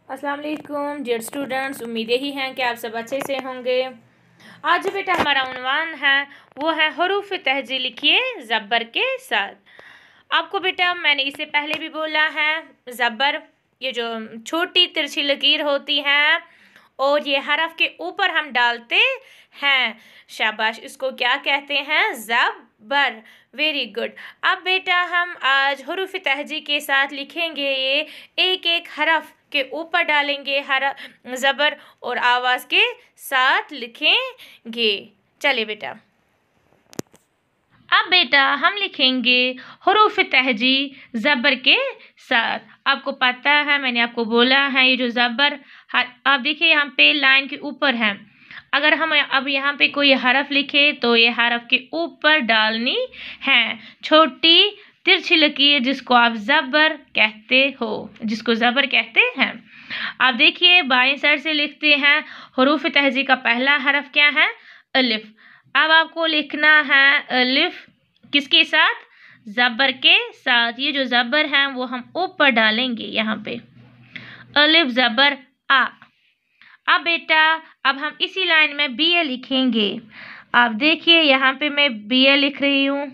अस्सलाम वालेकुम dear students, उम्मीद यही हैं कि आप सब अच्छे से होंगे। आज जो बेटा हमारा उन्वान है वो है हरूफ तहजी लिखिए ज़ब्बर के साथ। आपको बेटा मैंने इससे पहले भी बोला है, ज़ब्बर ये जो छोटी तिरछी लकीर होती है और ये हरफ के ऊपर हम डालते हैं, शाबाश, इसको क्या कहते हैं? ज़ब्बर। Very good. अब बेटा हम आज हरूफ तहजी के साथ लिखेंगे, ये एक एक हरफ के ऊपर डालेंगे हरफ ज़बर और आवाज़ के साथ लिखेंगे। चलिए बेटा, अब बेटा हम लिखेंगे हरूफ तहजी ज़बर के साथ। आपको पता है, मैंने आपको बोला है, ये जो ज़बर आप देखिए यहाँ पे लाइन के ऊपर है। अगर हम अब यहाँ पे कोई हरफ लिखे तो ये हरफ के ऊपर डालनी है छोटी तिरछी लकीर, जिसको आप ज़बर कहते हो, जिसको ज़बर कहते हैं। आप देखिए बाएं साइड से लिखते हैं, हरूफ तहजी का पहला हरफ क्या है? अलिफ। अब आपको लिखना है अलिफ किसके साथ? ज़बर के साथ। ये जो ज़बर है वो हम ऊपर डालेंगे यहाँ पे, अलिफ ज़बर आ। अब बेटा अब हम इसी लाइन में बी ए लिखेंगे। आप देखिए यहाँ पे मैं बी ए लिख रही हूँ।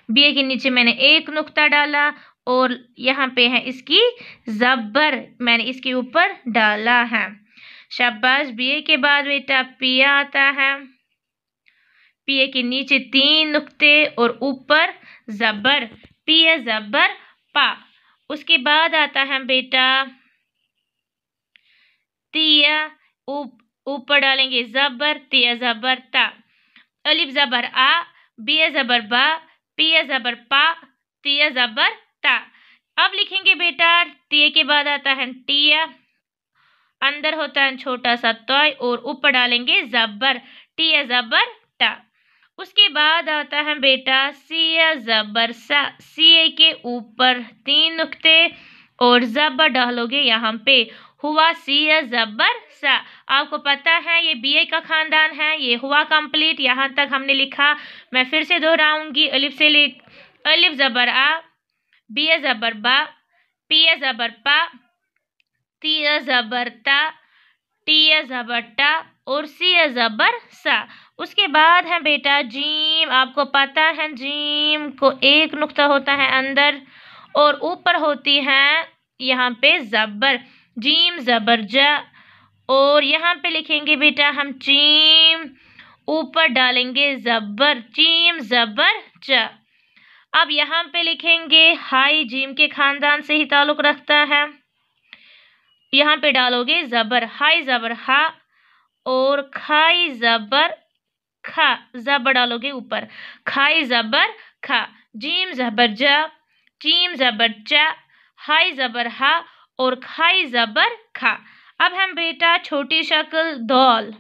बी ए के नीचे मैंने एक नुक्ता डाला और यहाँ पे है इसकी ज़बर, मैंने इसके ऊपर डाला है। शाबाश। बी ए के बाद बेटा पी ए आता है। पी ए के नीचे तीन नुक्ते और ऊपर ज़बर, पी ए ज़बर पा। उसके बाद आता है बेटा तिया, ऊपर डालेंगे ज़बर, तिया ज़बर ता। अलिफ ज़बर आ, बी ए ज़बर बा, पी ए ज़बर पा, तिया ज़बर ता। अब लिखेंगे बेटा तिया के बाद आता है टिया, अंदर होता है छोटा सा तोय और ऊपर डालेंगे ज़बर, टिया ज़बर टा। उसके बाद आता है बेटा सिया ज़बर सा, सी के ऊपर तीन नुक्ते और ज़बर डालोगे यहाँ पे, हुआ सिया ज़बर सा। आपको पता है ये बी ए का खानदान है। ये हुआ कंप्लीट, यहाँ तक हमने लिखा। मैं फिर से दोहराऊंगी, अलिफ से लिख, अलिफ ज़बर आ, बी ए ज़बर बा, पी ए ज़बर पा, ती ए ज़बर ता, टी ए ज़बर टा और सी ए ज़बर सा। उसके बाद है बेटा जीम। आपको पता है जीम को एक नुक्ता होता है अंदर और ऊपर होती है यहाँ पे ज़बर, जीम ज़बर जा। और यहाँ पे लिखेंगे बेटा हम चीम, ऊपर डालेंगे ज़बर, चीम ज़बर जा। अब यहाँ पे लिखेंगे हाई, जीम के खानदान से ही ताल्लुक रखता है। यहाँ पे डालोगे ज़बर, हाई ज़बर हा और खाई ज़बर खा, ज़बर डालोगे ऊपर, खाई ज़बर खा। जीम ज़बर जा, चीम ज़बर चा, हाई ज़बर हा और खाई ज़बर खा। अब हम बेटा छोटी शक्ल दौल,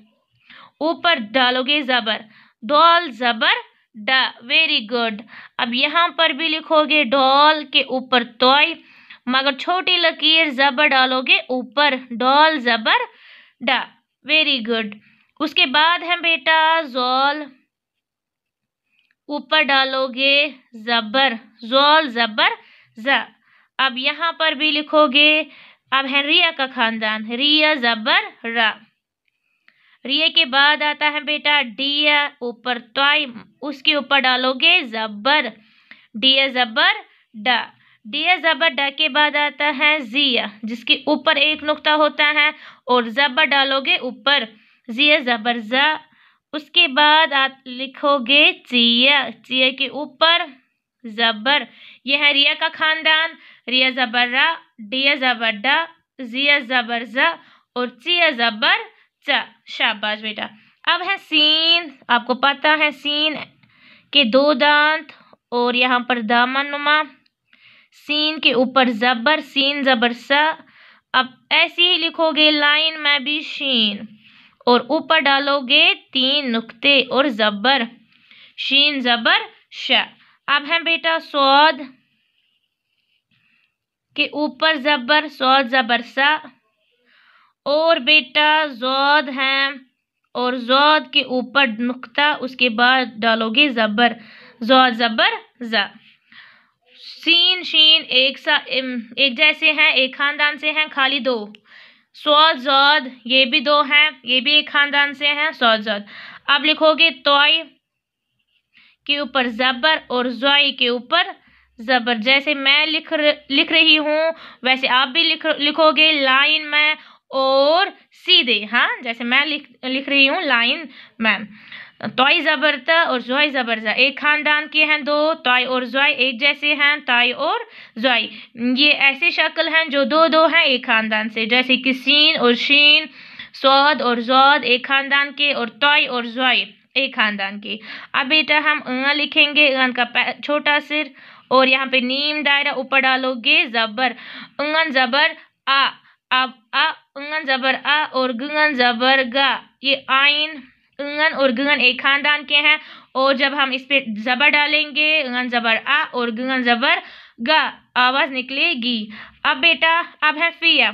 ऊपर डालोगे ज़बर, दौल ज़बर डा। Very good. अब यहाँ पर भी लिखोगे डॉल के ऊपर तोय, मगर छोटी लकीर ज़बर डालोगे ऊपर, डॉल ज़बर डा। Very good. उसके बाद है बेटा ज़ोल, ऊपर डालोगे ज़बर, ज़ोल ज़बर ज़ा। अब यहाँ पर भी लिखोगे, अब है रिया का खानदान, रिया ज़बर रा। रिया के बाद आता है बेटा डिया, ऊपर तोय, उसके ऊपर डालोगे ज़बर, डिया ज़बर डा। डिया ज़बर डा के बाद आता है जिया, जिसके ऊपर एक नुक्ता होता है और ज़बर डालोगे ऊपर, जिया ज़बर जा। उसके बाद आप लिखोगे चिया, चिया के ऊपर ज़बर। यह है रिया का खानदान, रिया ज़बर रा, डिया ज़बर डा, जिया ज़बर जा और चिया ज़बर चा। शाबाश बेटा। अब है सीन। आपको पता है सीन के दो दांत और यहाँ पर दामन नुमा, सीन के ऊपर ज़बर, सीन ज़बर सा। अब ऐसे ही लिखोगे लाइन में भी शीन और ऊपर डालोगे तीन नुक्ते और ज़बर, शीन ज़बर शा। अब है बेटा सौद, के ऊपर ज़बर, सौद ज़बर सा। और बेटा ज़ौद है और ज़ौद के ऊपर नुक्ता, उसके बाद डालोगे ज़बर, ज़ौद ज़बर ज़ा। सीन शीन एक जैसे हैं, एक खानदान से हैं, खाली दो। स्वाद ज़ाद ये भी दो हैं, ये भी एक खानदान से हैं, स्वाद ज़ाद। अब लिखोगे तोय के ऊपर ज़बर और ज़्वाई के ऊपर ज़बर। जैसे मैं लिख रही हूँ वैसे आप भी लिखोगे लाइन में और सीधे। हाँ, जैसे मैं लिख रही हूँ लाइन में। तोय ज़बर त और ज़्वाई ज़बर ज़ा, एक खानदान के हैं दो। तोय और ज़्वाई एक जैसे हैं, तोय और ज़्वाई। ये ऐसे शक्ल हैं जो दो दो हैं एक खानदान से, जैसे कि सीन और शीन, स्वाद और ज़ाद एक खानदान के, और तोय और ज़्वाई एक खानदान के। अब बेटा हम लिखेंगे, का छोटा सिर और यहाँ पे नीम दायरा, ऊपर डालोगे ज़बर, ज़बर आ। अब ज़बर आ और ज़बर गा। ये आइन और गन एक खानदान के हैं, और जब हम इस पे ज़बर डालेंगे ज़बर आ और ज़बर गा, आवाज निकलेगी। अब बेटा अब है फिया।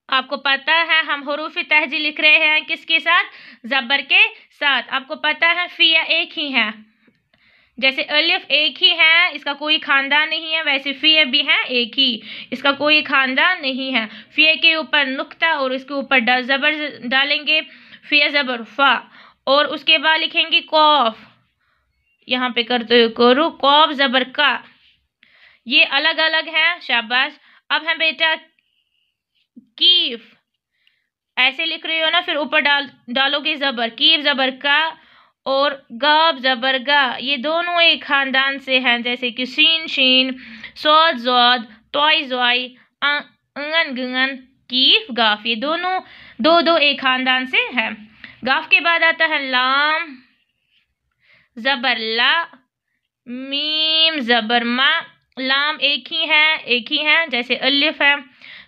आपको पता है हम हुरूफ तहजी लिख रहे हैं किसके साथ? ज़बर के साथ। आपको पता है फिया एक ही है, जैसे अलिफ एक ही है, इसका कोई खानदान नहीं है, वैसे फिया भी है एक ही, इसका कोई खानदान नहीं है। फिया के ऊपर नुक्ता और इसके ऊपर ज़बर डालेंगे, फिया ज़बर फा, और उसके बाद लिखेंगे कौफ। यहाँ पे करते करो कौफ ज़बर का। ये अलग अलग है, शाबाश। अब है बेटा कीफ। ऐसे लिख रही हो ना, फिर ऊपर डालोगे ज़बर, कीफ ज़बर का और गाब ज़बर गा। ये दोनों एक खानदान से हैं, जैसे कि सीन शीन, स्वाद ज़ाद, तोय ज़्वाई, गंगन, कीफ गाफ। ये दोनों दो दो एक खानदान से हैं। गाफ के बाद आता है लाम ज़बर ला, मीम ज़बर मा। लाम एक ही है, जैसे अलिफ है,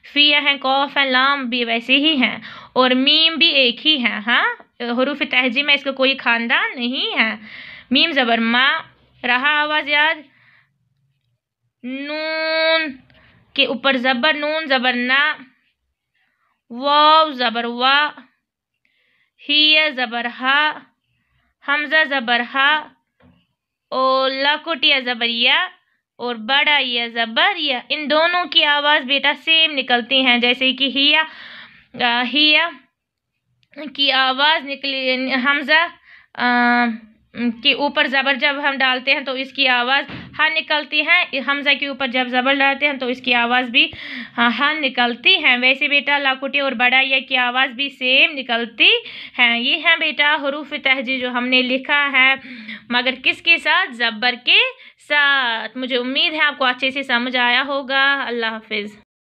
फिया है, कौफ है, लाम भी वैसे ही हैं, और मीम भी एक ही है। हाँ, हुरूफ तहजी में इसका कोई खानदान नहीं है। मीम ज़बर मा रहा, आवाज याद। नून के ऊपर ज़बर, नून ज़बर ना, वाव ज़बर वा, हिया ज़बर हा, हमज़ा ज़बर हा, और लाकोटिया ज़बर या, और बड़ा या ज़बर या। इन दोनों की आवाज़ बेटा सेम निकलती हैं, जैसे कि हिया की आवाज़ निकली, हमज़ा के ऊपर ज़बर जब हम डालते हैं तो इसकी आवाज़ हा निकलती है, हमज़ा के ऊपर जब ज़बर डालते हैं तो इसकी आवाज़ भी हा निकलती है। वैसे बेटा लाकुटी और बड़ा या की आवाज़ भी सेम निकलती हैं। ये है बेटा हुरूफ तहजी जो हमने लिखा है, मगर किसके साथ? ज़बर के साथ। मुझे उम्मीद है आपको अच्छे से समझ आया होगा। अल्लाह हाफिज़।